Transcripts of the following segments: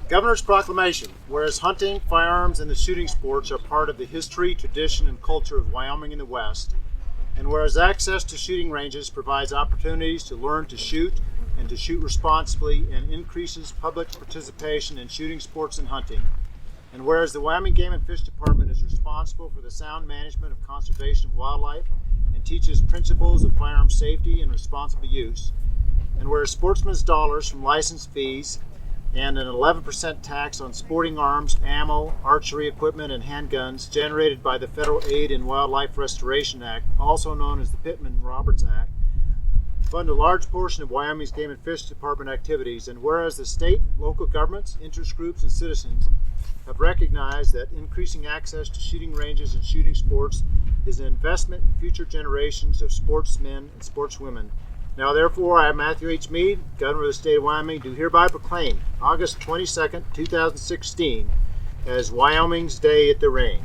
Governor's Proclamation. Whereas hunting, firearms, and the shooting sports are part of the history, tradition, and culture of Wyoming and the West, and whereas access to shooting ranges provides opportunities to learn to shoot and to shoot responsibly and increases public participation in shooting sports and hunting, and whereas the Wyoming Game and Fish Department is responsible for the sound management of conservation of wildlife and teaches principles of firearm safety and responsible use, and whereas sportsmen's dollars from license fees and an 11% tax on sporting arms, ammo, archery equipment, and handguns generated by the Federal Aid in Wildlife Restoration Act, also known as the Pittman-Roberts Act, fund a large portion of Wyoming's Game and Fish Department activities, and whereas the state, local governments, interest groups, and citizens have recognized that increasing access to shooting ranges and shooting sports is an investment in future generations of sportsmen and sportswomen. Now, therefore, I, Matthew H. Mead, Governor of the State of Wyoming, do hereby proclaim August 22nd, 2016 as Wyoming's Day at the Range.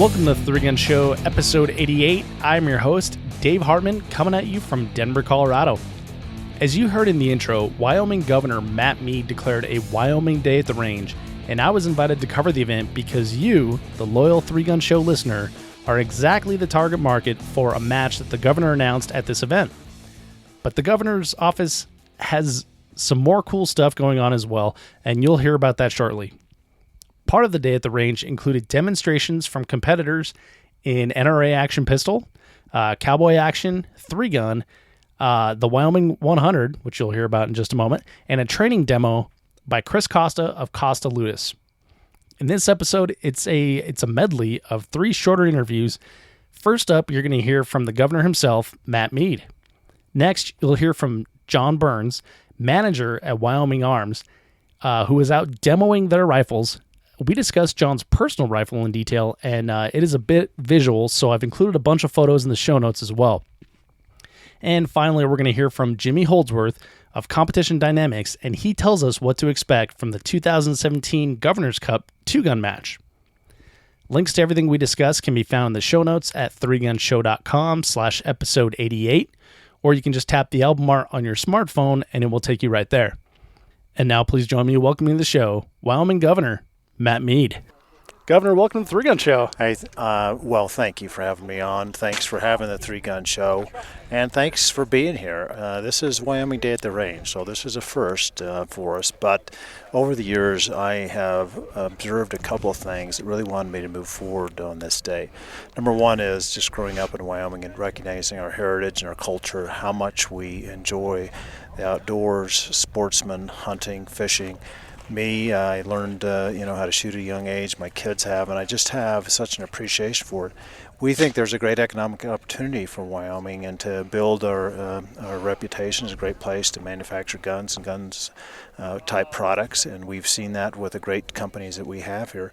Welcome to the Three Gun Show, episode 88. I'm your host, Dave Hartman, coming at you from Denver, Colorado. As you heard in the intro, Wyoming Governor Matt Mead declared a Wyoming Day at the Range, and I was invited to cover the event because you, the loyal Three Gun Show listener, are exactly the target market for a match that the governor announced at this event. But the governor's office has some more cool stuff going on as well, and you'll hear about that shortly. Part of the day at the range included demonstrations from competitors in NRA Action Pistol, Cowboy Action, 3-Gun, the Wyoming 100, which you'll hear about in just a moment, and a training demo by Chris Costa of Costa Ludus. In this episode, it's a medley of 3 shorter interviews. First up, you're going to hear from the governor himself, Matt Mead. Next, you'll hear from John Burns, manager at Wyoming Arms, who is out demoing their rifles. We discussed John's personal rifle in detail, and it is a bit visual, so I've included a bunch of photos in the show notes as well. And finally, we're going to hear from Jimmy Holdsworth of Competition Dynamics, and he tells us what to expect from the 2017 Governor's Cup 2-Gun match. Links to everything we discuss can be found in the show notes at 3gunshow.com/episode 88, or you can just tap the album art on your smartphone and it will take you right there. And now please join me in welcoming to the show, Wyoming Governor Matt Mead. Governor, welcome to the 3-Gun Show. Hey, well, thank you for having me on. Thanks for having the 3-Gun Show, and thanks for being here. This is Wyoming Day at the Range, so this is a first for us. But over the years, I have observed a couple of things that really wanted me to move forward on this day. Number one is just growing up in Wyoming and recognizing our heritage and our culture, how much we enjoy the outdoors, sportsmen, hunting, fishing. Me, I learned how to shoot at a young age. My kids have, and I just have such an appreciation for it. We think there's a great economic opportunity for Wyoming, and to build our reputation as a great place to manufacture guns and guns type products, and we've seen that with the great companies that we have here.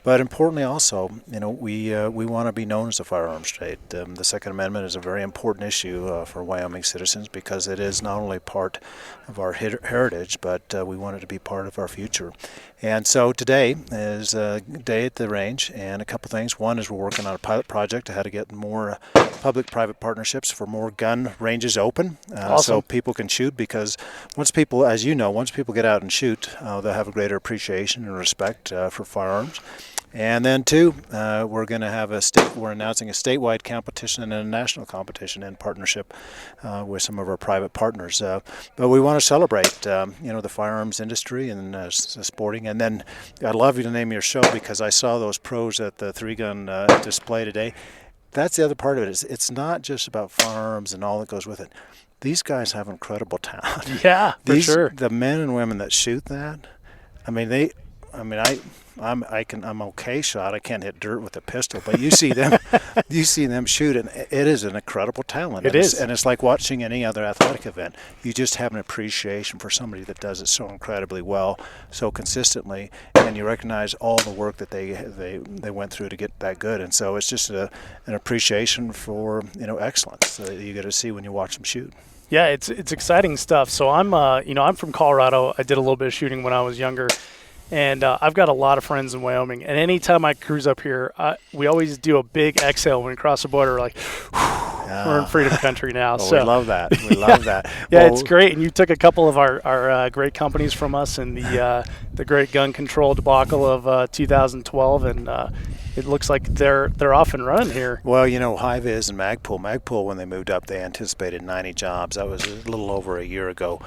But importantly also, we want to be known as a firearms state. The Second Amendment is a very important issue for Wyoming citizens because it is not only part of our heritage, but we want it to be part of our future. And so today is a day at the range, and a couple things. One is we're working on a pilot project to how to get more public-private partnerships for more gun ranges open, awesome. So people can shoot, because once people get out and shoot, they'll have a greater appreciation and respect for firearms. And then two, we're going to have we're announcing a statewide competition and a national competition in partnership with some of our private partners. But we want to celebrate, the firearms industry and sporting. And then I'd love you to name your show, because I saw those pros at the 3-Gun display today. That's the other part of it. It's not just about firearms and all that goes with it. These guys have incredible talent. Yeah, for sure. The men and women that shoot that, I'm okay shot. I can't hit dirt with a pistol, but you see them shoot, and it is an incredible talent. It is. And it's like watching any other athletic event. You just have an appreciation for somebody that does it so incredibly well, so consistently, and you recognize all the work that they went through to get that good. And so it's just an appreciation for excellence that you get to see when you watch them shoot. Yeah, it's exciting stuff. So I'm from Colorado. I did a little bit of shooting when I was younger. And I've got a lot of friends in Wyoming, and anytime I cruise up here, we always do a big exhale when we cross the border, like, we're in freedom country now. Well, so we love that. We love that. yeah, Well, it's great. And you took a couple of our great companies from us in the great gun control debacle of 2012, and it looks like they're off and running here. Well, High-Vis and Magpul, when they moved up, they anticipated 90 jobs. That was a little over a year ago.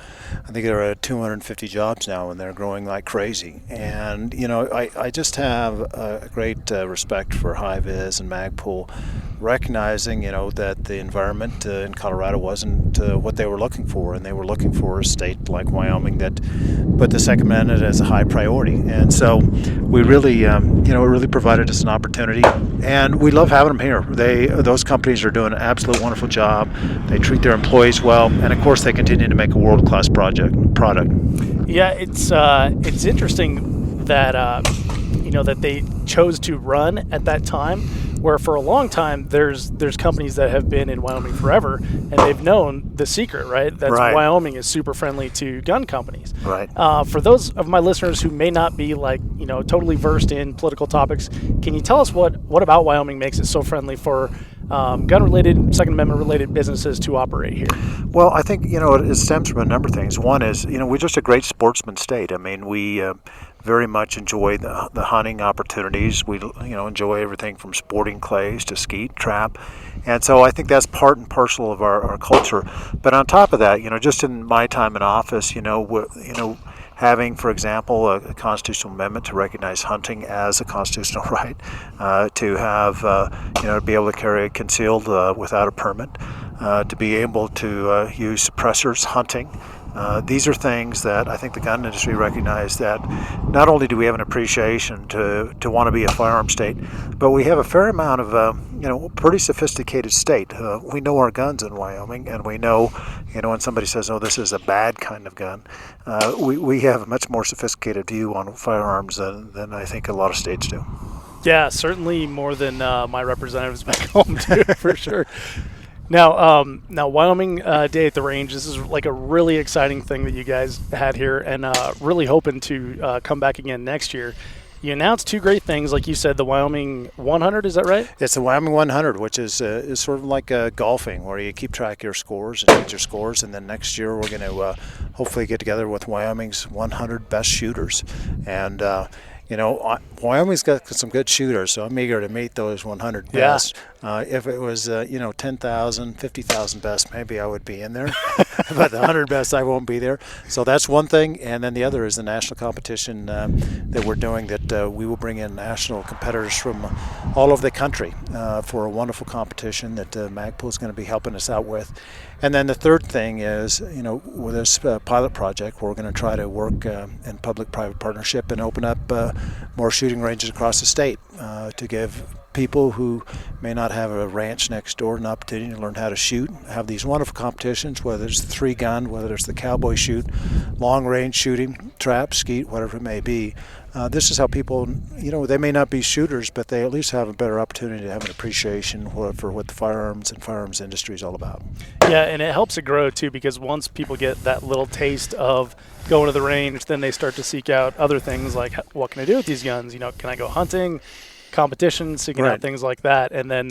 I think they're at 250 jobs now, and they're growing like crazy. And, I just have a great respect for High-Vis and Magpul, recognizing, that the environment in Colorado wasn't what they were looking for, and they were looking for a state like Wyoming that put the Second Amendment as a high priority. And so we really, it really provided us an opportunity, and we love having them here. Those companies are doing an absolute wonderful job. They treat their employees well, and of course they continue to make a world-class product. Yeah, it's interesting that that they chose to run at that time, where for a long time there's companies that have been in Wyoming forever, and they've known the secret, right? That's right. Wyoming is super friendly to gun companies. Right. For those of my listeners who may not be totally versed in political topics, can you tell us what about Wyoming makes it so friendly for gun-related, Second Amendment-related businesses to operate here? Well, I think, it stems from a number of things. One is, we're just a great sportsman state. I mean, we very much enjoy the hunting opportunities. We, enjoy everything from sporting clays to skeet, trap. And so I think that's part and parcel of our culture. But on top of that, just in my time in office, having, for example, a constitutional amendment to recognize hunting as a constitutional right, to have, to be able to carry concealed without a permit, to be able to use suppressors hunting. These are things that I think the gun industry recognized, that not only do we have an appreciation to want to be a firearm state, but we have a fair amount of, pretty sophisticated state. We know our guns in Wyoming, and we know, when somebody says, oh, this is a bad kind of gun, we have a much more sophisticated view on firearms than I think a lot of states do. Yeah, certainly more than my representatives back home do, for sure. Now, Wyoming Day at the Range, this is like a really exciting thing that you guys had here, and really hoping to come back again next year. You announced two great things, like you said, the Wyoming 100, is that right? It's the Wyoming 100, which is sort of like golfing, where you keep track of your scores and get your scores, and then next year we're going to hopefully get together with Wyoming's 100 best shooters. And Wyoming's got some good shooters, so I'm eager to meet those 100 best. Yeah. If it was, 10,000, 50,000 best, maybe I would be in there. But the 100 best, I won't be there. So that's one thing. And then the other is the national competition that we're doing, that we will bring in national competitors from all over the country for a wonderful competition that Magpul is going to be helping us out with. And then the third thing is, with this pilot project, we're going to try to work in public-private partnership and open up more shooting ranges across the state to give people who may not have a ranch next door an opportunity to learn how to shoot, have these wonderful competitions, whether it's the 3-gun, whether it's the cowboy shoot, long-range shooting, trap, skeet, whatever it may be. This is how people, they may not be shooters, but they at least have a better opportunity to have an appreciation for what the firearms and firearms industry is all about. Yeah, and it helps it grow, too, because once people get that little taste of going to the range, then they start to seek out other things like, what can I do with these guns? Can I go hunting? Competition, seeking out things like that, and then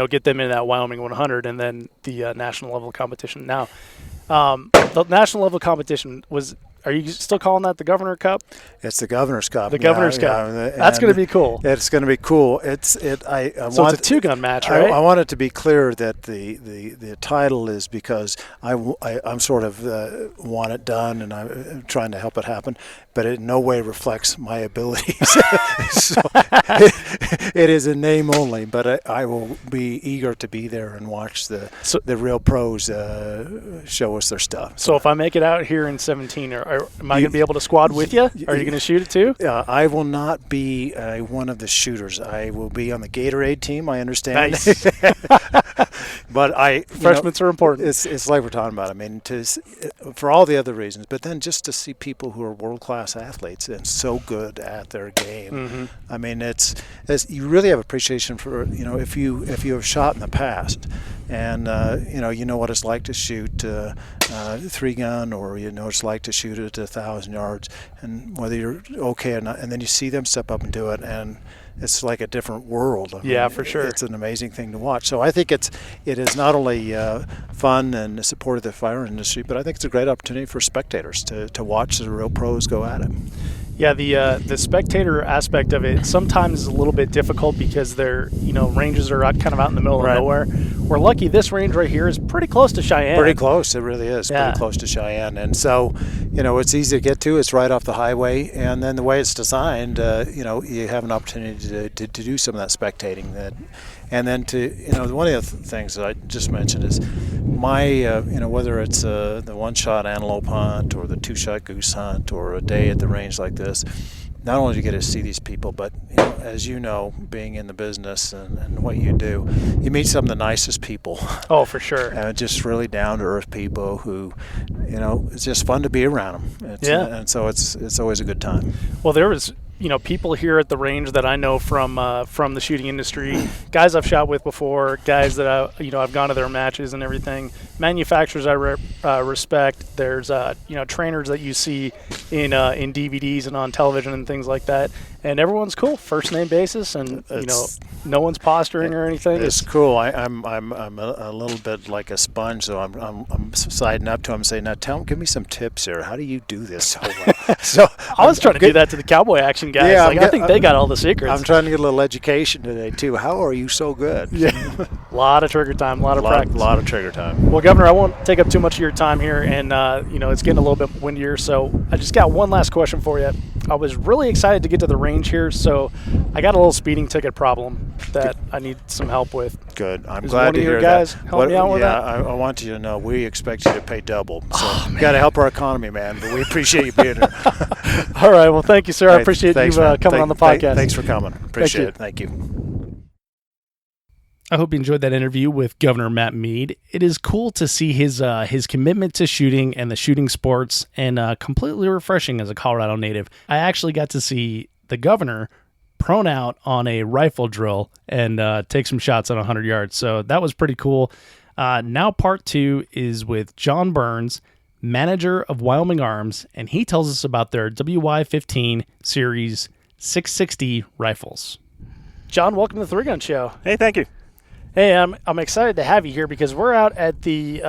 get them in that Wyoming 100, and then the national level competition. Now, the national level competition was. Are you still calling that the Governor Cup? It's the Governor's Cup. The Governor's Cup. That's going to be cool. It's going to be cool. So it's a 2-gun match, right? I want it to be clear that the title is because I'm sort of want it done, and I'm trying to help it happen, but it in no way reflects my abilities. So it is a name only, but I will be eager to be there and watch the real pros show us their stuff. So if I make it out here in 17, am I going to be able to squad with you? Are you going to shoot it too? I will not be one of the shooters. I will be on the Gatorade team, I understand. Nice. But freshmen are important. It's like we're talking about. I mean, for all the other reasons, but then just to see people who are world-class athletes and so good at their game. Mm-hmm. I mean, it's you really have appreciation for if you have shot in the past, and you know what it's like to shoot 3-gun, or you know what it's like to shoot it at 1,000 yards, and whether you're okay or not. And then you see them step up and do it, and it's like a different world. Yeah, for sure. It's an amazing thing to watch. So I think it is not only fun and support of the firearms industry, but I think it's a great opportunity for spectators to watch the real pros go at it. Yeah, the spectator aspect of it sometimes is a little bit difficult because they're, ranges are out kind of out in the middle of nowhere. We're lucky this range right here is pretty close to Cheyenne. Pretty close, it really is. Yeah. Pretty close to Cheyenne. And so, it's easy to get to. It's right off the highway. And then the way it's designed, you have an opportunity to do some of that spectating. And then one of the things that I just mentioned is whether it's the one-shot antelope hunt or the two-shot goose hunt or a day at the range like this, not only do you get to see these people, but as you know, being in the business and what you do, you meet some of the nicest people. Oh, for sure. And just really down-to-earth people who, it's just fun to be around them. And so it's always a good time. Well, there was people here at the range that I know from the shooting industry, guys I've shot with before, guys that I've gone to their matches and everything. Manufacturers I respect. There's trainers that you see in DVDs and on television and things like that. And everyone's cool, first name basis, and no one's posturing or anything. It's cool. I'm a little bit like a sponge, so I'm siding up to him, saying, "Now give me some tips here. How do you do this so well?" So I was trying to do that to the cowboy action guys. Yeah, I think they got all the secrets. I'm trying to get a little education today too. How are you so good? Yeah, a lot of trigger time, a lot of practice, a lot of trigger time. Well, Governor, I won't take up too much of your time here, and it's getting a little bit windier. So I just got one last question for you. I was really excited to get to the range here, so I got a little speeding ticket problem that I need some help with. Good. I'm Is glad one to of your hear guys that. help me out with that? I want you to know we expect you to pay double. So you got to help our economy, man. But we appreciate you being here. All right. Well, thank you, sir. I appreciate you coming on the podcast. Thanks for coming. Appreciate it. Thank you. I hope you enjoyed that interview with Governor Matt Mead. It is cool to see his commitment to shooting and the shooting sports, and completely refreshing as a Colorado native. I actually got to see the governor prone out on a rifle drill and take some shots at 100 yards. So that was pretty cool. Now part 2 is with John Burns, manager of Wyoming Arms, and he tells us about their WY-15 Series 660 rifles. John, welcome to the 3-Gun Show. Hey, thank you. Hey, I'm excited to have you here because we're out at the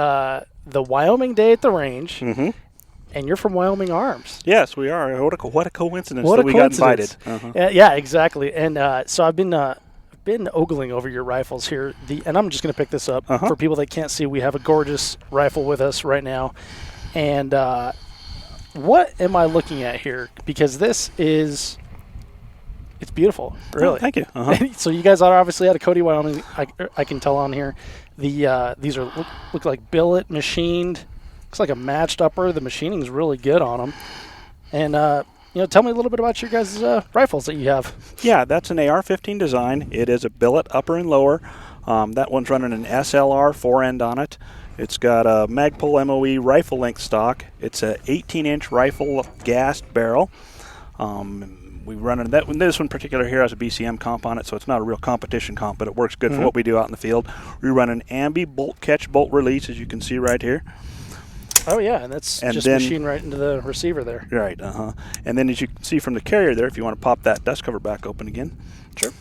Wyoming Day at the Range, and you're from Wyoming Arms. Yes, we are. What a coincidence that we got invited. Yeah, exactly. And so I've been ogling over your rifles here, and I'm just going to pick this up for people that can't see. We have a gorgeous rifle with us right now, and what am I looking at here? Because this is. It's beautiful, really. Oh, thank you. So you guys are obviously out of Cody, Wyoming. I can tell on here. These are look like billet machined. Looks like a matched upper. The machining is really good on them. And tell me a little bit about your guys' rifles that you have. Yeah, that's an AR-15 design. It is a billet upper and lower. That one's running an SLR 4-end on it. It's got a Magpul MOE rifle length stock. It's a 18-inch rifle gassed barrel. We run this one particular here has a BCM comp on it, so it's not a real competition comp, but it works good for what we do out in the field. We run an ambi bolt catch bolt release, as you can see right here. Oh yeah, and that's just machined right into the receiver there. Right, And then as you can see from the carrier there, if you want to pop that dust cover back open again. Sure.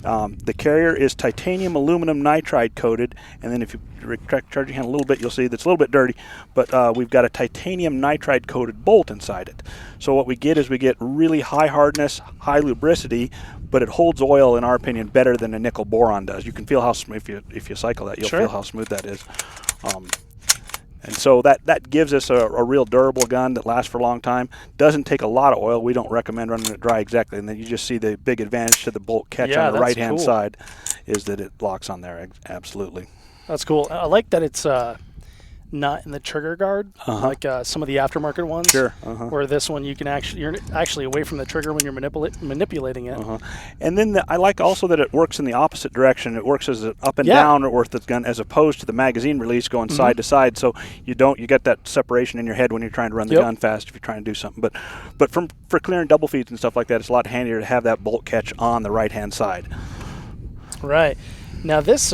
The carrier is titanium aluminum nitride coated, and then if you retract charging hand a little bit, you'll see that's a little bit dirty, but we've got a titanium nitride coated bolt inside it. So what we get is we get really high hardness, high lubricity, but it holds oil, in our opinion, better than a nickel boron does. You can feel how if you cycle that, you'll feel how smooth that is. And so that gives us a real durable gun that lasts for a long time. Doesn't take a lot of oil. We don't recommend running it dry exactly. And then you just see the big advantage to the bolt catch on the right-hand side is that it locks on there. Absolutely. That's cool. I like that it's not in the trigger guard like some of the aftermarket ones. Sure. Where this one you're actually away from the trigger when you're manipulating it. And then I like also that it works in the opposite direction. It works as an up and down ortho gun as opposed to the magazine release going side to side. So you get that separation in your head when you're trying to run the gun fast if you're trying to do something. But for clearing double feeds and stuff like that, it's a lot handier to have that bolt catch on the right hand side. Right. Now this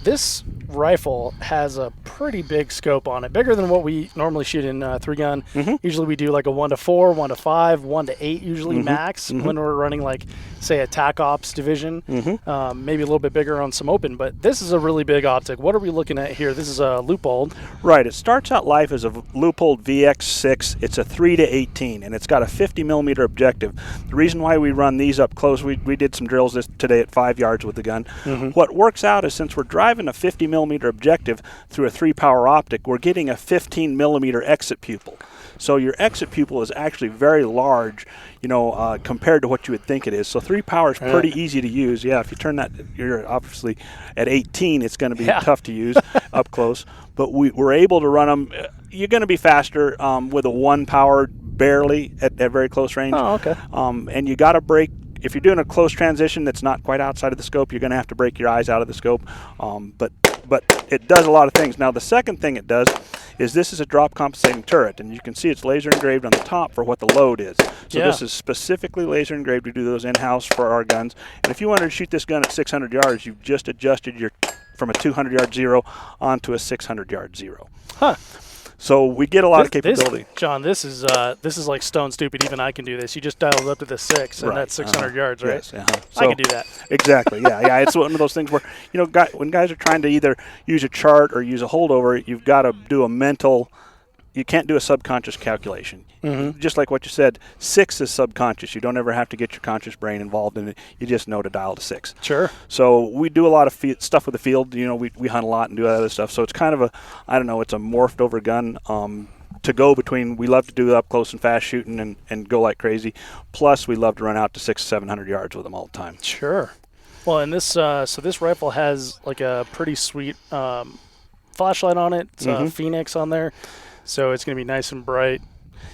this rifle has a pretty big scope on it, bigger than what we normally shoot in 3-gun. Usually we do like a 1-4, 1-5, 1-8 usually max when we're running like, say, a TAC Ops division, maybe a little bit bigger on some open. But this is a really big optic. What are we looking at here? This is a Leupold. Right. It starts out life as a Leupold VX6. It's a 3-18, and it's got a 50 millimeter objective. The reason why we run these up close, we did some drills today at 5 yards with the gun. What works out is since we're driving a 50 millimeter objective through a 3-power optic, we're getting a 15 millimeter exit pupil. So your exit pupil is actually very large, compared to what you would think it is. So 3 power is pretty easy to use. Yeah, if you turn that, you're obviously at 18, it's going to be tough to use up close. But we're able to run them. You're going to be faster with a 1 power barely at very close range. Oh, okay. And you got to break. If you're doing a close transition that's not quite outside of the scope, you're going to have to break your eyes out of the scope. But it does a lot of things. Now, the second thing it does is this is a drop compensating turret, and you can see it's laser engraved on the top for what the load is. So this is specifically laser engraved to do those in-house for our guns. And if you wanted to shoot this gun at 600 yards, you've just adjusted from a 200-yard zero onto a 600-yard zero. Huh. So we get a lot of capability. John, this is like stone stupid. Even I can do this. You just dial it up to the 6, and that's 600 yards, right? Yes, So I can do that. Exactly. Yeah. It's one of those things where when guys are trying to either use a chart or use a holdover, you've got to do a mental. You can't do a subconscious calculation. Just like what you said, 6 is subconscious. You don't ever have to get your conscious brain involved in it. You just know to dial to 6. Sure. So we do a lot of stuff with the field. We hunt a lot and do other stuff. So it's kind of it's a morphed over gun to go between. We love to do up close and fast shooting and go like crazy. Plus, we love to run out to 600-700 yards with them all the time. Sure. Well, and this this rifle has like a pretty sweet flashlight on it. It's a Phoenix on there. So it's going to be nice and bright.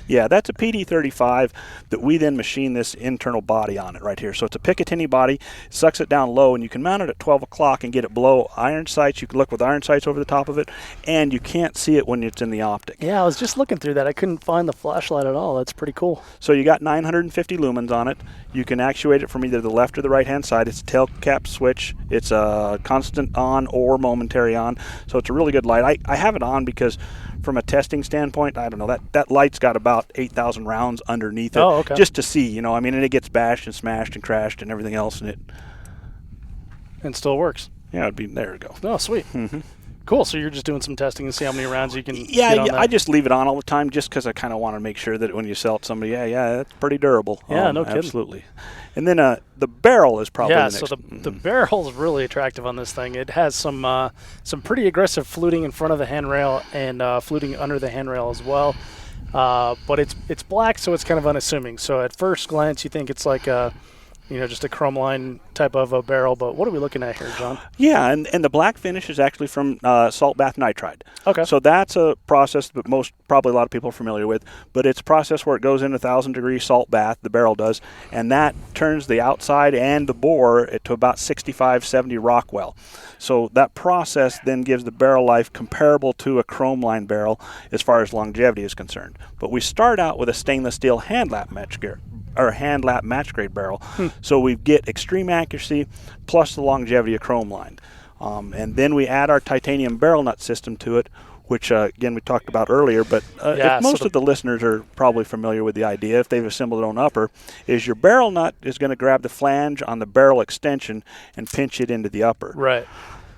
Yeah, that's a PD-35 that we then machine this internal body on it right here. So it's a Picatinny body, sucks it down low, and you can mount it at 12 o'clock and get it below iron sights. You can look with iron sights over the top of it, and you can't see it when it's in the optic. Yeah, I was just looking through that. I couldn't find the flashlight at all. That's pretty cool. So you got 950 lumens on it. You can actuate it from either the left or the right-hand side. It's a tail cap switch. It's a constant on or momentary on. So it's a really good light. I have it on because from a testing standpoint, I don't know, that light's got about 8,000 rounds underneath it, just to see, and it gets bashed and smashed and crashed and everything else, and still works. Yeah, there we go. Oh, sweet. Cool. So you're just doing some testing to see how many rounds you can. I just leave it on all the time just because I kind of want to make sure that when you sell it to somebody, that's pretty durable. Yeah, no kidding. Absolutely. And then the barrel is probably the next. So the barrel is really attractive on this thing. It has some pretty aggressive fluting in front of the handrail and fluting under the handrail as well. But it's black, so it's kind of unassuming. So at first glance, you think it's like just a chrome line type of a barrel. But what are we looking at here, John? Yeah, and the black finish is actually from salt bath nitride. Okay. So that's a process that probably a lot of people are familiar with. But it's a process where it goes in a 1,000-degree salt bath, the barrel does, and that turns the outside and the bore to about 65, 70 Rockwell. So that process then gives the barrel life comparable to a chrome line barrel as far as longevity is concerned. But we start out with a stainless steel hand lap match grade barrel. So we get extreme accuracy plus the longevity of chrome line. And then we add our titanium barrel nut system to it, which again we talked about earlier, but most of the listeners are probably familiar with the idea, if they've assembled their own upper, is your barrel nut is going to grab the flange on the barrel extension and pinch it into the upper. Right.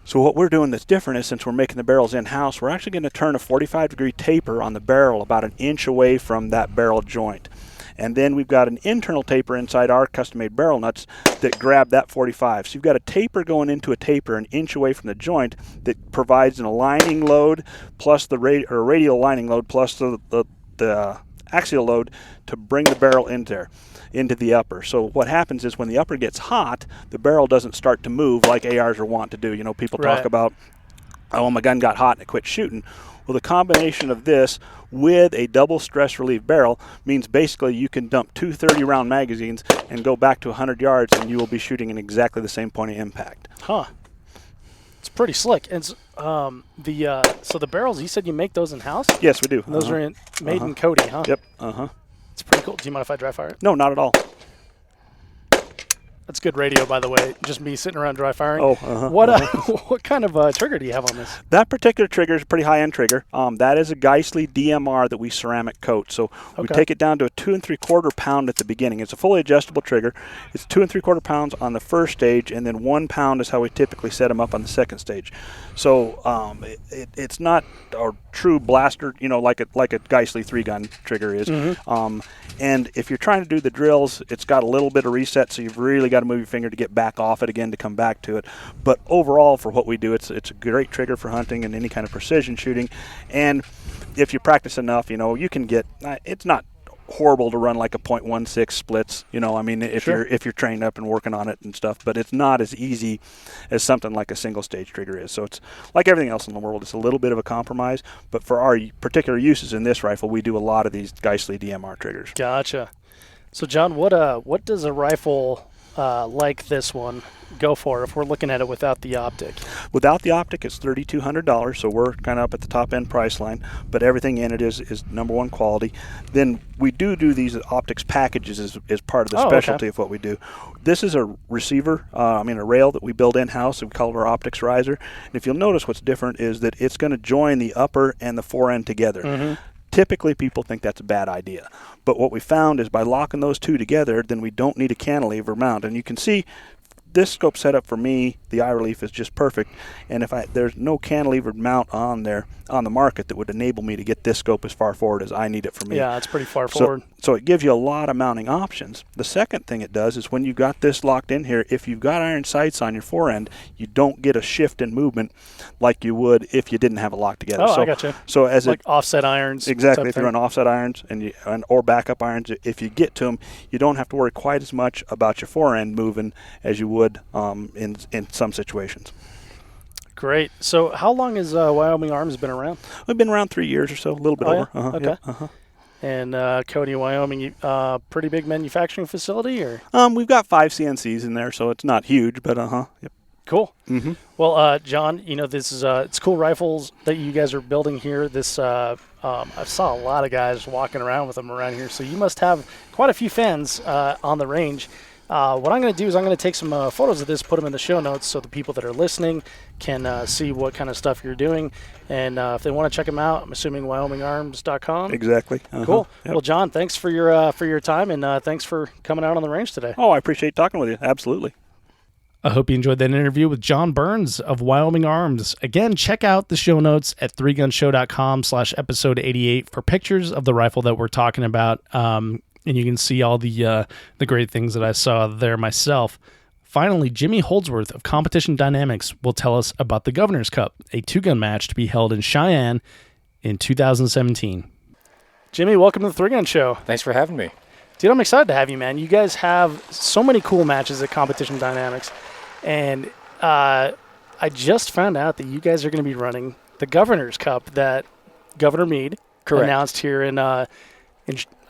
So what we're doing that's different is since we're making the barrels in-house, we're actually going to turn a 45-degree taper on the barrel about an inch away from that barrel joint. And then we've got an internal taper inside our custom-made barrel nuts that grab that 45. So you've got a taper going into a taper an inch away from the joint that provides an aligning load plus the radial aligning load plus the axial load to bring the barrel into the upper. So what happens is when the upper gets hot, the barrel doesn't start to move like ARs are wont to do. People talk about, oh, my gun got hot and it quit shooting. Well, the combination of this with a double stress relief barrel means basically you can dump 2 30-round magazines and go back to 100 yards and you will be shooting in exactly the same point of impact. Huh. It's pretty slick. And so the barrels, you said you make those in-house? Yes, we do. And those are made in Cody, huh? Yep. It's pretty cool. Do you mind if I dry fire it? No, not at all. That's good radio, by the way. Just me sitting around dry firing. Oh, What kind of trigger do you have on this? That particular trigger is a pretty high-end trigger. That is a Geissele DMR that we ceramic coat. So we take it down to a 2 3/4 pound at the beginning. It's a fully adjustable trigger. It's 2 3/4 pounds on the first stage, and then 1 pound is how we typically set them up on the second stage. So it's not a true blaster, like a Geissele 3-gun trigger is. And if you're trying to do the drills, it's got a little bit of reset, so you've really got to move your finger to get back off it again to come back to it. But overall, for what we do, it's a great trigger for hunting and any kind of precision shooting. And if you practice enough, you can get. It's not horrible to run like a .16 splits. If you're trained up and working on it and stuff. But it's not as easy as something like a single stage trigger is. So it's like everything else in the world. It's a little bit of a compromise. But for our particular uses in this rifle, we do a lot of these Geissele DMR triggers. Gotcha. So John, what does a rifle like this one go for if we're looking at it without the optic? Without the optic, it's $3,200, so we're kind of up at the top end price line, but everything in it is number one quality. Then we do these optics packages as part of the specialty of what we do. This is a receiver, a rail that we build in-house, and we call it our optics riser. And if you'll notice, what's different is that it's going to join the upper and the fore end together. Typically, people think that's a bad idea. But what we found is by locking those two together, then we don't need a cantilever mount. And you can see this scope setup for me, the eye relief is just perfect. And there's no cantilevered mount on there on the market that would enable me to get this scope as far forward as I need it for me. Yeah, it's pretty far forward. So it gives you a lot of mounting options. The second thing it does is when you've got this locked in here, if you've got iron sights on your fore end, you don't get a shift in movement like you would if you didn't have it locked together. I gotcha. So as like offset irons. Exactly. If you run offset irons or backup irons, if you get to them, you don't have to worry quite as much about your fore end moving as you would in some situations. Great. So how long has Wyoming Arms been around? We've been around 3 years or so, a little bit over. Yeah? Okay. Yep. And Cody, Wyoming, pretty big manufacturing facility, or? We've got 5 CNCs in there, so it's not huge, but Yep. Cool. Well, John, this is it's cool rifles that you guys are building here. This I saw a lot of guys walking around with them around here, so you must have quite a few fans on the range. What I'm going to do is I'm going to take some photos of this, put them in the show notes so the people that are listening can see what kind of stuff you're doing. And if they want to check them out, I'm assuming WyomingArms.com. Exactly. Cool. Yep. Well, John, thanks for your time, and thanks for coming out on the range today. Oh, I appreciate talking with you. Absolutely. I hope you enjoyed that interview with John Burns of Wyoming Arms. Again, check out the show notes at 3gunshow.com/episode 88 for pictures of the rifle that we're talking about. And you can see all the great things that I saw there myself. Finally, Jimmy Holdsworth of Competition Dynamics will tell us about the Governor's Cup, a 2-gun match to be held in Cheyenne in 2017. Jimmy, welcome to the 3-Gun Show. Thanks for having me. Dude, I'm excited to have you, man. You guys have so many cool matches at Competition Dynamics. And I just found out that you guys are going to be running the Governor's Cup that Governor Mead announced here in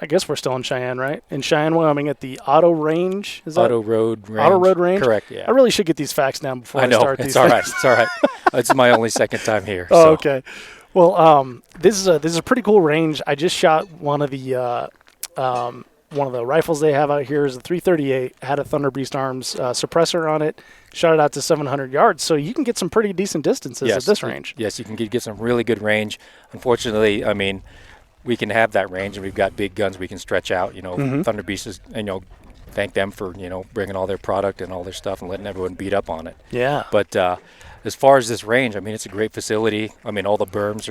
I guess we're still in Cheyenne, right? In Cheyenne, Wyoming, at the Auto Range. Is that Auto Road Range. Auto Road Range? Correct, yeah. I really should get these facts down before I start these. It's all right. It's all right. It's my only second time here. Oh, okay. Well, this is a pretty cool range. I just shot one of the rifles they have out here is a 338. Had a Thunder Beast Arms suppressor on it. Shot it out to 700 yards, so you can get some pretty decent distances at this range. Yes, you can get some really good range. Unfortunately, we can have that range, and we've got big guns we can stretch out. Thunder Beast is, thank them for, bringing all their product and all their stuff and letting everyone beat up on it. Yeah. But as far as this range, it's a great facility. All the berms,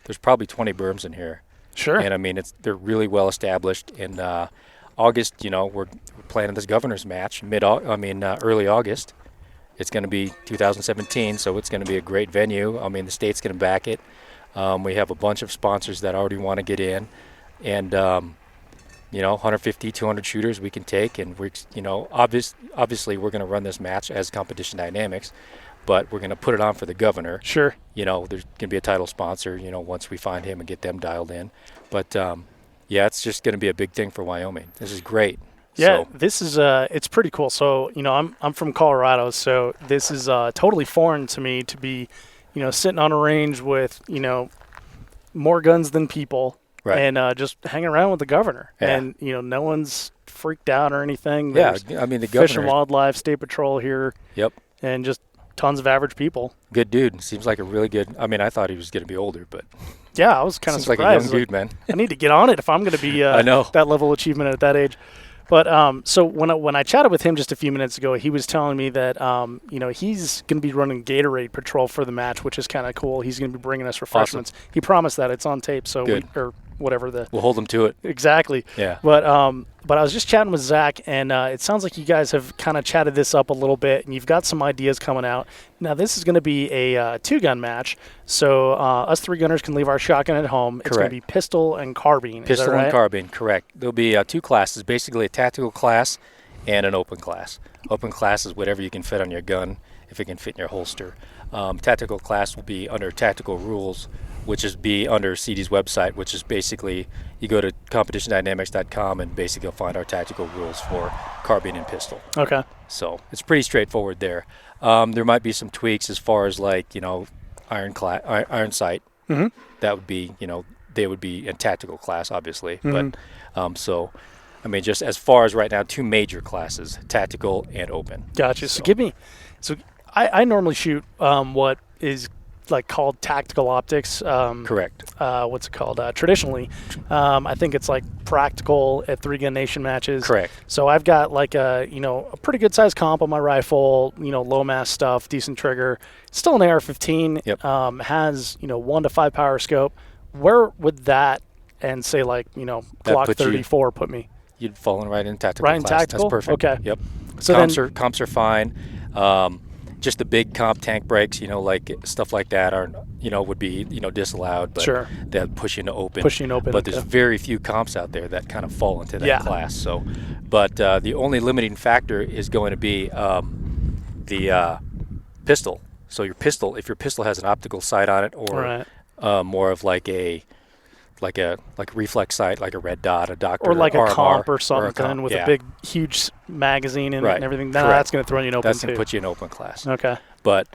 there's probably 20 berms in here. Sure. And they're really well established. In August, we're planning this governor's match early August. It's going to be 2017, so it's going to be a great venue. The state's going to back it. We have a bunch of sponsors that already want to get in, and 150, 200 shooters we can take, and we're obviously we're going to run this match as Competition Dynamics, but we're going to put it on for the governor. Sure. There's going to be a title sponsor, once we find him and get them dialed in. But it's just going to be a big thing for Wyoming. This is great. Yeah, this is it's pretty cool. So, I'm from Colorado, so this is totally foreign to me to be, sitting on a range with, more guns than people. Right. and just hanging around with the governor. Yeah. And, no one's freaked out or anything. Yeah, There's I mean, the Fish and governor. Wildlife, State Patrol here, Yep. and just tons of average people. Good dude. Seems like a really good. I mean, I thought he was going to be older, but Yeah, I was kind of seems like surprised. a young dude, man. I need to get on it if I'm going to be I know. that level of achievement at that age. But so when I chatted with him just a few minutes ago, he was telling me that he's going to be running Gatorade Patrol for the match, which is kind of cool. He's going to be bringing us refreshments. Awesome. He promised that. It's on tape, so Good. or whatever the We'll hold him to it. exactly. Yeah. But I was just chatting with Zach, and it sounds like you guys have kind of chatted this up a little bit, and you've got some ideas coming out. Now, this is going to be a two-gun match, so us three gunners can leave our shotgun at home. It's going to be Correct. pistol and carbine. Is Pistol that right? and carbine, correct. There'll be two classes, basically a tactical class and an open class. Open class is whatever you can fit on your gun, if it can fit in your holster. Tactical class will be under tactical rules, which is be under CD's website, which is basically you go to competitiondynamics.com and basically you'll find our tactical rules for carbine and pistol. Okay. So it's pretty straightforward there. There might be some tweaks as far as like, iron sight. Mhm. That would be, they would be in tactical class, obviously. Mhm. But just as far as right now, two major classes, tactical and open. Gotcha. So give me. So I normally shoot what is like called tactical optics. Correct. What's it called? Traditionally, I think it's like practical at Three Gun Nation matches. Correct. So I've got like a pretty good size comp on my rifle. Low mass stuff, decent trigger. Still an AR-15. Yep. Has 1 to 5 power scope. Where would that and say like Glock puts you- 34 put me? You'd fallen right in tactical Right in class. tactical? That's perfect. Okay. Yep. So Comps are fine. Just the big comp tank breaks, like stuff like that would be, disallowed, but Sure. that push you into open. Push you into open, But there's okay. very few comps out there that kind of fall into that Yeah. class. So, but the only limiting factor is going to be the pistol. So if your pistol has an optical sight on it, or Right. more of like a reflex sight, like a red dot, a doctor, Or like a RMR, comp or a something comp, with yeah. a big, huge magazine in it Right. and everything. Correct. That's going to throw you in open That's too. going to put you in open class. Okay. But,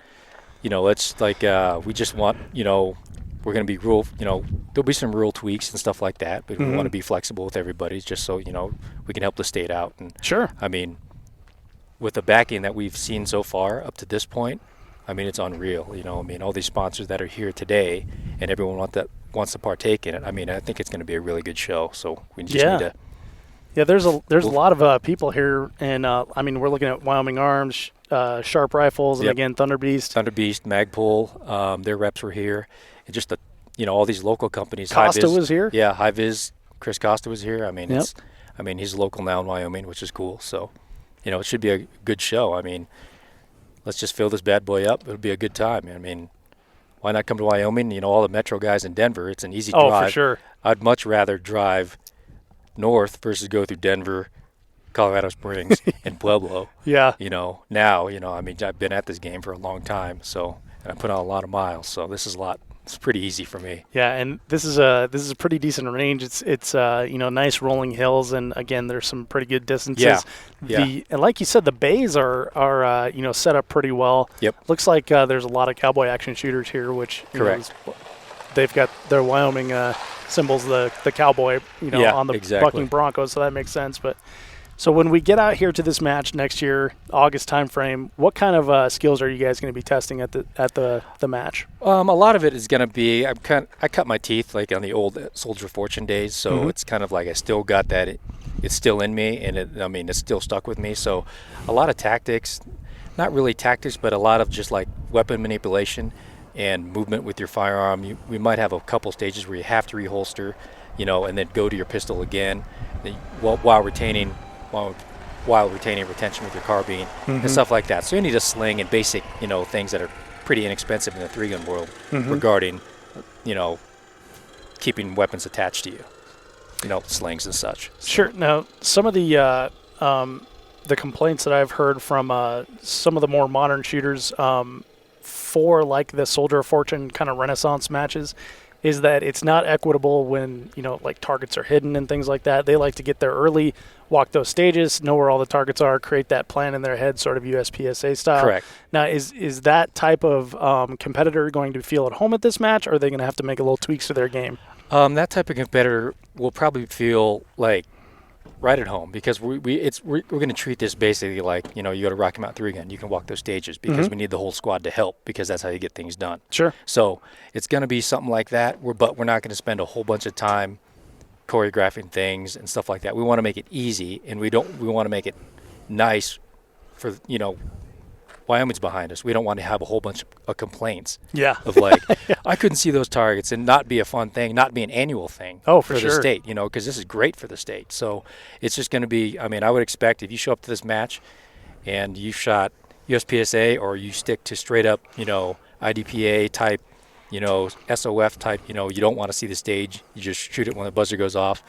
it's like we just want, we're going to be there'll be some rule tweaks and stuff like that, but we want to be flexible with everybody just so, we can help the state out. And Sure. I mean, with the backing that we've seen so far up to this point, it's unreal. All these sponsors that are here today and everyone wants to partake in it. I think it's going to be a really good show. So we just need to. Yeah, there's a lot of people here, and we're looking at Wyoming Arms, Sharp Rifles, and Yep. again Thunder Beast. Thunder Beast, Magpul, their reps were here. And just all these local companies. Costa High-Vis, was here? Yeah, High-Vis, Chris Costa was here. Yep. He's local now in Wyoming, which is cool. So, it should be a good show. Let's just fill this bad boy up. It'll be a good time. Why not come to Wyoming? All the metro guys in Denver, it's an easy drive. Oh, for sure. I'd much rather drive north versus go through Denver, Colorado Springs, and Pueblo. Yeah. I've been at this game for a long time, so and I put on a lot of miles. So this is it's pretty easy for me. Yeah, and this is a pretty decent range. It's nice rolling hills, and again, there's some pretty good distances. Yeah. And like you said, the bays are set up pretty well. Yep. Looks like there's a lot of cowboy action shooters here, which Correct. They've got their Wyoming symbols, the cowboy, Yeah, on the exactly. bucking bronco, so that makes sense. But so when we get out here to this match next year, August timeframe, what kind of skills are you guys going to be testing at the match? A lot of it is going to be I cut my teeth like on the old Soldier of Fortune days, so it's kind of like I still got that. It's still in me, and it's still stuck with me. So a lot of tactics, not really tactics, but a lot of just like weapon manipulation and movement with your firearm. We might have a couple stages where you have to reholster, and then go to your pistol again, while retaining retention with your carbine and stuff like that. So you need a sling and basic, things that are pretty inexpensive in the three-gun world regarding, keeping weapons attached to you, slings and such. So. Sure. Now, some of the complaints that I've heard from some of the more modern shooters for like the Soldier of Fortune kind of Renaissance matches is that it's not equitable when, like targets are hidden and things like that. They like to get there early, walk those stages, know where all the targets are, create that plan in their head, sort of USPSA style. Correct. Now, is that type of competitor going to feel at home at this match, or are they going to have to make a little tweaks to their game? That type of competitor will probably feel like right at home because we're going to treat this basically like, you go to Rocky Mountain 3 gun. You can walk those stages because we need the whole squad to help because that's how you get things done. Sure. So it's going to be something like that, but we're not going to spend a whole bunch of time choreographing things and stuff like that. We want to make it easy, and we want to make it nice for, Wyoming's behind us. We don't want to have a whole bunch of complaints. Yeah. Of like, I couldn't see those targets and not be a fun thing, not be an annual thing. For the sure. state, because this is great for the state. So it's just going to be, I would expect if you show up to this match and you shot USPSA or you stick to straight up, IDPA type, SOF type, you don't want to see the stage. You just shoot it when the buzzer goes off.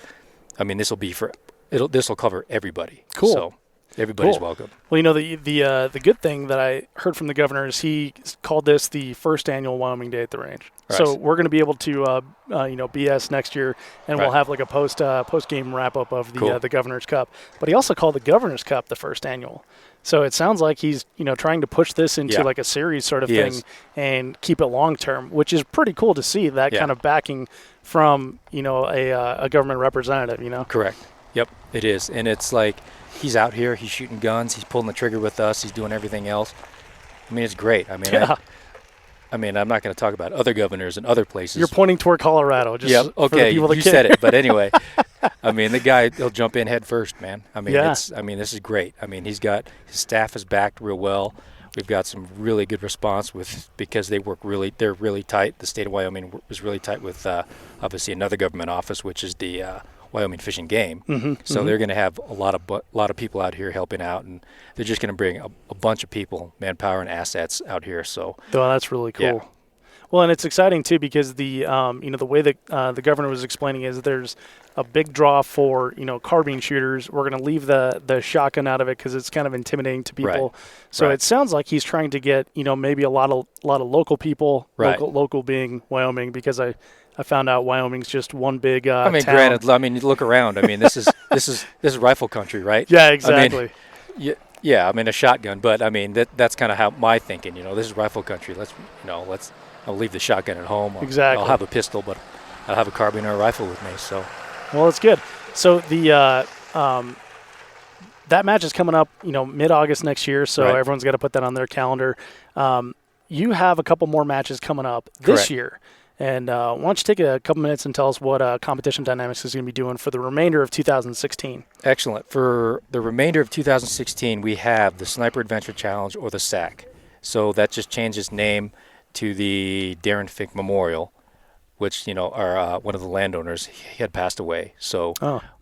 This will cover everybody. Cool. So everybody's Cool. welcome. Well, the good thing that I heard from the governor is he called this the first annual Wyoming Day at the Range. Right. So we're going to be able to, BS next year, and we'll Right. have like a post game wrap up of the Cool. the Governor's Cup. But he also called the Governor's Cup the first annual. So it sounds like he's trying to push this into Yeah. like a series sort of He thing is. and keep it long term, which is pretty cool to see that Yeah. kind of backing from a government representative. Correct. Yep, it is. And it's like he's out here, he's shooting guns, he's pulling the trigger with us, he's doing everything else. It's great. I'm not going to talk about other governors and other places. You're pointing toward Colorado. Just yeah, for the okay, people that you can't- said it. But anyway, the guy, he'll jump in head first, man. Yeah. This is great. He's got, his staff is backed real well. We've got some really good response because they're really tight. The state of Wyoming was really tight with obviously another government office, which is the Wyoming Fish and Game. So they're going to have a lot of people out here helping out, and they're just going to bring a bunch of people, manpower and assets out here. So that's really cool. Yeah. Well, and it's exciting too because the way that the governor was explaining is there's a big draw for carbine shooters. We're going to leave the shotgun out of it because it's kind of intimidating to people. Right. So Right. it sounds like he's trying to get maybe a lot of local people, Right. local being Wyoming, because I found out Wyoming's just one big town. Granted, you look around. this is rifle country, right? Yeah, exactly. Yeah, a shotgun, but that's kind of how my thinking. This is rifle country. I'll leave the shotgun at home. Exactly. I'll have a pistol, but I'll have a carbine or a rifle with me. So. Well, it's good. So the that match is coming up, mid-August next year. So Right. everyone's got to put that on their calendar. You have a couple more matches coming up this Correct. year. And why don't you take a couple minutes and tell us what Competition Dynamics is going to be doing for the remainder of 2016? Excellent. For the remainder of 2016, we have the Sniper Adventure Challenge, or the SAC. So that just changed its name to the Darren Fink Memorial, which, our one of the landowners, he had passed away. So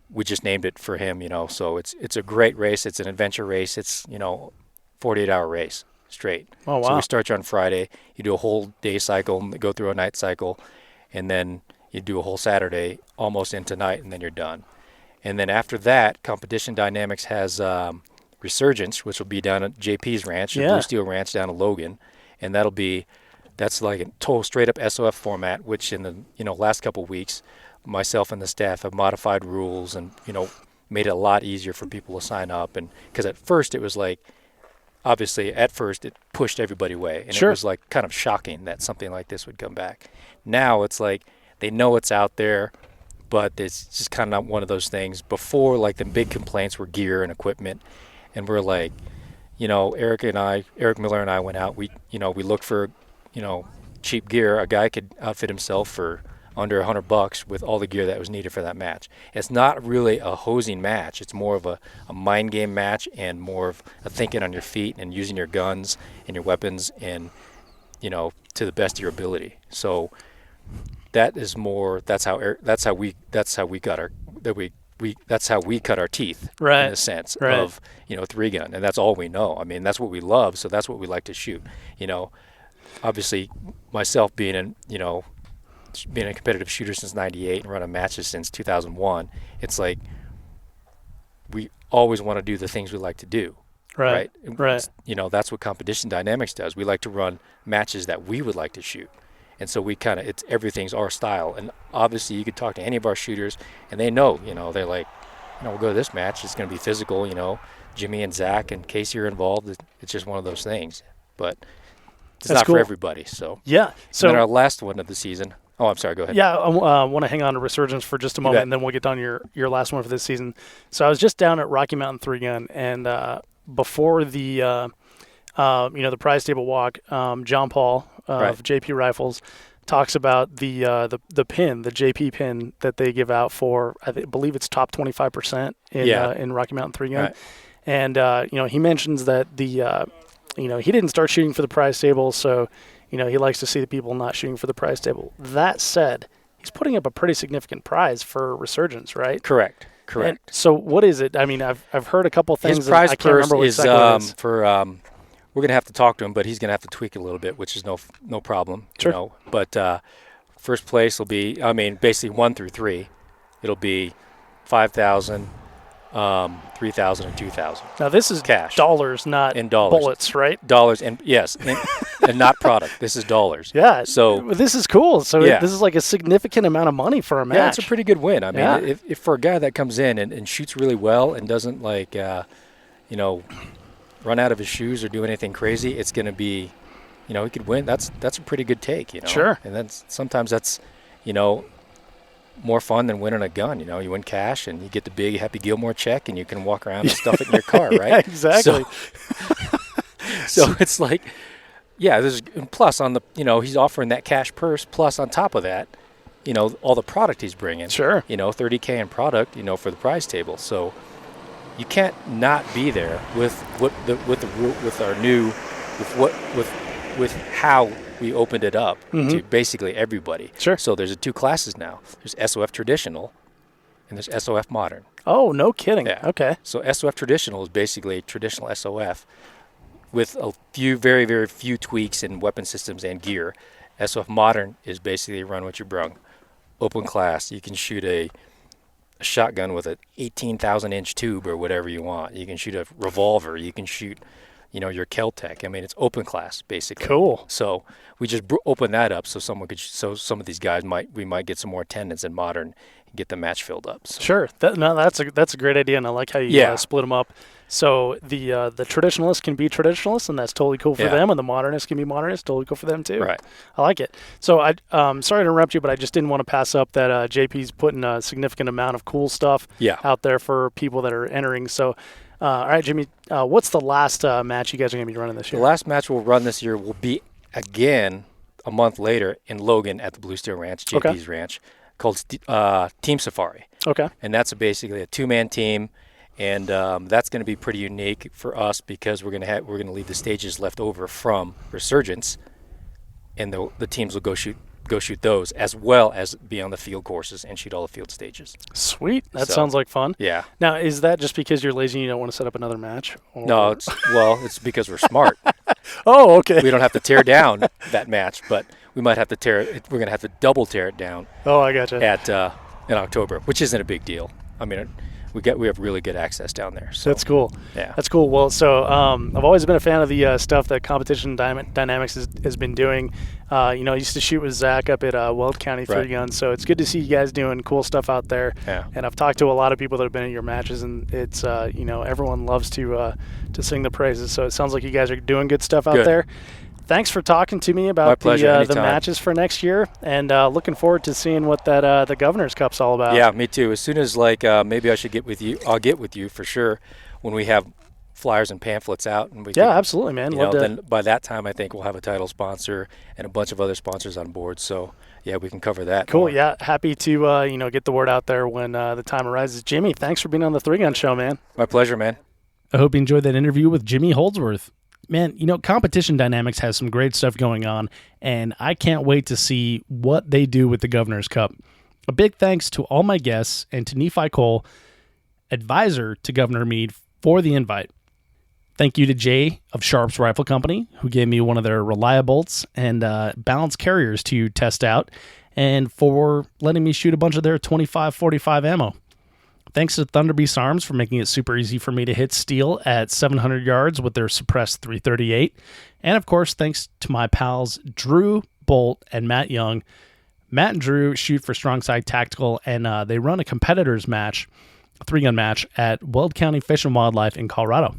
we just named it for him, So it's a great race. It's an adventure race. It's, 48-hour race straight. Oh, wow. So we start you on Friday. You do a whole day cycle, go through a night cycle, and then you do a whole Saturday almost into night, and then you're done. And then after that, Competition Dynamics has Resurgence, which will be down at JP's Ranch, Yeah. Blue Steel Ranch down in Logan. And that's like a total straight-up SOF format, which in the last couple of weeks, myself and the staff have modified rules and, made it a lot easier for people to sign up. And because at first it was like, obviously, at first it pushed everybody away, and Sure. it was like kind of shocking that something like this would come back. Now it's like they know it's out there, but it's just kind of not one of those things. Before, like the big complaints were gear and equipment, and we're like, Eric Miller and I went out. We looked for, cheap gear. A guy could outfit himself for under $100 with all the gear that was needed for that match. It's not really a hosing match. It's more of a mind game match and more of a thinking on your feet and using your guns and your weapons and, to the best of your ability. So that's how we cut our teeth, Right. in a sense Right. of, 3-gun, and that's all we know. That's what we love, so that's what we like to shoot. Obviously myself being a competitive shooter since '98 and running matches since 2001, it's like we always want to do the things we like to do. Right. That's what Competition Dynamics does. We like to run matches that we would like to shoot. And so everything's our style. And obviously you could talk to any of our shooters and they know, they're like, we'll go to this match. It's going to be physical, Jimmy and Zach and Casey are involved. It's just one of those things. But it's That's not cool. for everybody. So Yeah. and then our So last one of the season, Oh, I'm sorry. Go ahead. Yeah, I want to hang on to Resurgence for just a moment, bet. and then we'll get on your last one for this season. So I was just down at Rocky Mountain 3-Gun, and before the the prize table walk, John Paul of JP Rifles talks about the pin, the JP pin that they give out for, I believe it's top 25% in Rocky Mountain 3-Gun. Right. And he mentions that he didn't start shooting for the prize table, so he likes to see the people not shooting for the prize table. That said, he's putting up a pretty significant prize for Resurgence, right? Correct. And so what is it? I mean, I've heard a couple things. His prize I can't purse remember what is exactly it is. for. We're gonna have to talk to him, but he's gonna have to tweak it a little bit, which is no problem. Sure. But first place will be, basically 1 through 3. It'll be 5,000, 3,000, and 2,000. Now this is cash. dollars, not In dollars. bullets, right? Dollars and yes, and not product. This is dollars. Yeah. So this is cool. So Yeah. this is like a significant amount of money for a match. yeah, it's a pretty good win. I mean, Yeah. if for a guy that comes in and shoots really well and doesn't run out of his shoes or do anything crazy, it's going to be, he could win. That's a pretty good take, Sure. And then sometimes that's, more fun than winning a gun. You win cash and you get the big Happy Gilmore check and you can walk around and stuff it in your car, right? Yeah, exactly. So it's like, yeah, there's plus on the, he's offering that cash purse plus on top of that, all the product he's bringing. Sure. $30K in product, for the prize table. So you can't not be there with how we opened it up to basically everybody. Sure. So there's 2 classes now. There's SOF traditional and there's SOF modern. Oh, no kidding. Yeah. Okay. So SOF traditional is basically traditional SOF with a few, very, very few tweaks in weapon systems and gear. SOF modern is basically run what you brung. Open class. You can shoot a shotgun with an 18,000-inch tube or whatever you want. You can shoot a revolver. You can shoot, your Kel-Tec. I mean, it's open class basically. Cool. So we just open that up so some of these guys we might get some more attendance in modern and get the match filled up. So. Sure. That's a great idea, and I like how you split them up. So the traditionalists can be traditionalists, and that's totally cool for them, and the modernists can be modernists, totally cool for them too. Right. I like it. So sorry to interrupt you, but I just didn't want to pass up that JP's putting a significant amount of cool stuff out there for people that are entering. So, all right, Jimmy, what's the last match you guys are going to be running this year? The last match we'll run this year will be again a month later in Logan at the Blue Steel Ranch, JP's ranch, called Team Safari. Okay. And that's basically a 2-man team. And that's going to be pretty unique for us because we're going to leave the stages left over from Resurgence, and the teams will go shoot those as well as be on the field courses and shoot all the field stages. Sweet, that sounds like fun. Yeah. Now, is that just because you're lazy and you don't want to set up another match? Or? No, it's because we're smart. Oh, okay. We don't have to tear down that match, but we might have to we're going to have to double tear it down. Oh, I gotcha. In October, which isn't a big deal. I mean. We have really good access down there. So. That's cool. Yeah, that's cool. Well, so I've always been a fan of the stuff that Competition Dynamics has been doing. I used to shoot with Zach up at Weld County 3-Gun, so it's good to see you guys doing cool stuff out there. Yeah. And I've talked to a lot of people that have been at your matches, and it's everyone loves to sing the praises. So it sounds like you guys are doing good stuff out there. Thanks for talking to me about the matches for next year, and looking forward to seeing what that the Governor's Cup's all about. Yeah, me too. As soon as maybe I should get with you. I'll get with you for sure when we have flyers and pamphlets out. And absolutely, man. Then by that time, I think we'll have a title sponsor and a bunch of other sponsors on board. So yeah, we can cover that. Cool. More. Yeah, happy to get the word out there when the time arises. Jimmy, thanks for being on the 3-Gun Show, man. My pleasure, man. I hope you enjoyed that interview with Jimmy Holdsworth. Man, Competition Dynamics has some great stuff going on, and I can't wait to see what they do with the Governor's Cup. A big thanks to all my guests and to Nephi Cole, advisor to Governor Mead, for the invite. Thank you to Jay of Sharps Rifle Company, who gave me one of their Reliabolts and balanced carriers to test out, and for letting me shoot a bunch of their 25-45 ammo. Thanks to Thunderbeast Arms for making it super easy for me to hit steel at 700 yards with their suppressed 338. And of course, thanks to my pals Drew Bolt and Matt Young. Matt and Drew shoot for Strongside Tactical, and they run a competitors match, a 3-gun match at Weld County Fish and Wildlife in Colorado.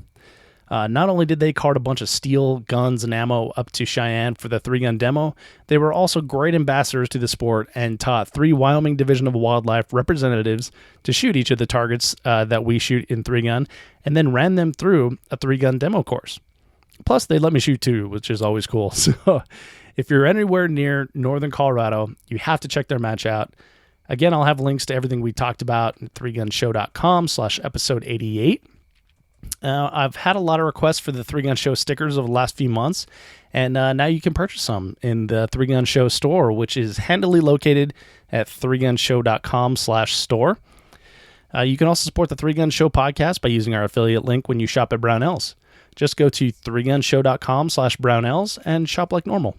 Not only did they cart a bunch of steel, guns, and ammo up to Cheyenne for the 3-gun demo, they were also great ambassadors to the sport and taught 3 Wyoming Division of Wildlife representatives to shoot each of the targets that we shoot in 3-gun, and then ran them through a 3-gun demo course. Plus, they let me shoot 2, which is always cool. So if you're anywhere near northern Colorado, you have to check their match out. Again, I'll have links to everything we talked about at 3gunshow.com/episode 88. I've had a lot of requests for the 3-Gun Show stickers over the last few months, and now you can purchase some in the 3-Gun Show store, which is handily located at 3gunshow.com/store. You can also support the 3-Gun Show podcast by using our affiliate link when you shop at Brownells. Just go to 3gunshow.com/Brownells and shop like normal.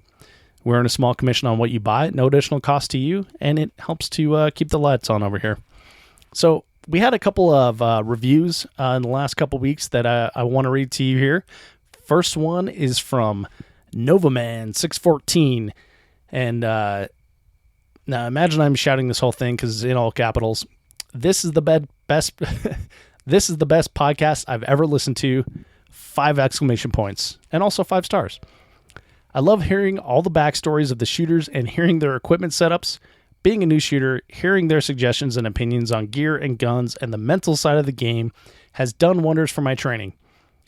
We earn a small commission on what you buy, no additional cost to you, and it helps to keep the lights on over here. So we had a couple of reviews in the last couple weeks that I want to read to you here. First one is from Novaman614, and now imagine I'm shouting this whole thing because it's in all capitals. This is the best. This is the best podcast I've ever listened to. 5 exclamation points, and also 5 stars. I love hearing all the backstories of the shooters and hearing their equipment setups. Being a new shooter, hearing their suggestions and opinions on gear and guns and the mental side of the game has done wonders for my training.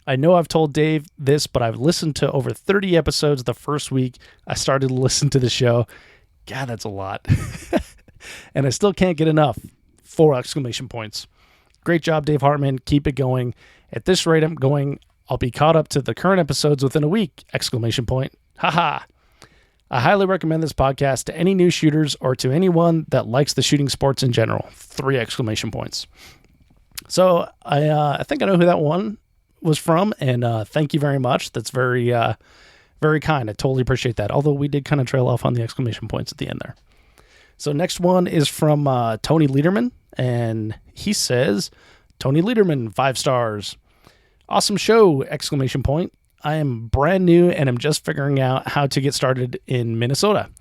I know I've told Dave this, but I've listened to over 30 episodes the first week I started to listen to the show. God, that's a lot. And I still can't get enough. 4 exclamation points. Great job, Dave Hartman. Keep it going. At this rate I'm going, I'll be caught up to the current episodes within a week! Exclamation point. Haha. I highly recommend this podcast to any new shooters or to anyone that likes the shooting sports in general. 3 exclamation points. So I think I know who that one was from, and thank you very much. That's very, very kind. I totally appreciate that. Although we did kind of trail off on the exclamation points at the end there. So next one is from Tony Lederman, and he says, Tony Lederman, 5 stars. Awesome show! Exclamation point. I am brand new and I'm just figuring out how to get started in Minnesota.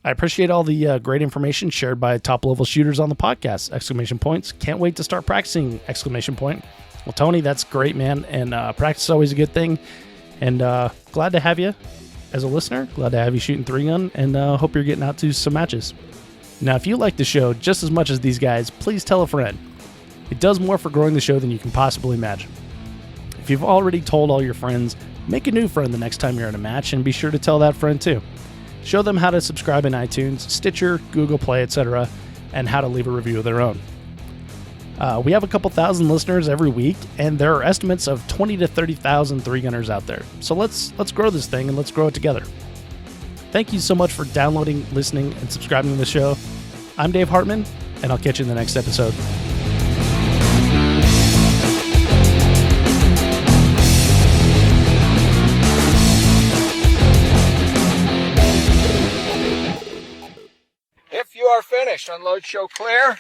I appreciate all the great information shared by top level shooters on the podcast! Exclamation points. Can't wait to start practicing! Exclamation point. Well, Tony, that's great, man. And practice is always a good thing. And glad to have you as a listener. Glad to have you shooting 3-gun, and hope you're getting out to some matches. Now, if you like the show just as much as these guys, please tell a friend. It does more for growing the show than you can possibly imagine. If you've already told all your friends, make a new friend the next time you're in a match, and be sure to tell that friend too. Show them how to subscribe in iTunes, Stitcher, Google Play, etc., and how to leave a review of their own. We have a couple thousand listeners every week, and there are estimates of 20 to 30,000 3-gunners out there. So let's grow this thing, and let's grow it together. Thank you so much for downloading, listening, and subscribing to the show. I'm Dave Hartman, and I'll catch you in the next episode. If you are finished, unload, show clear.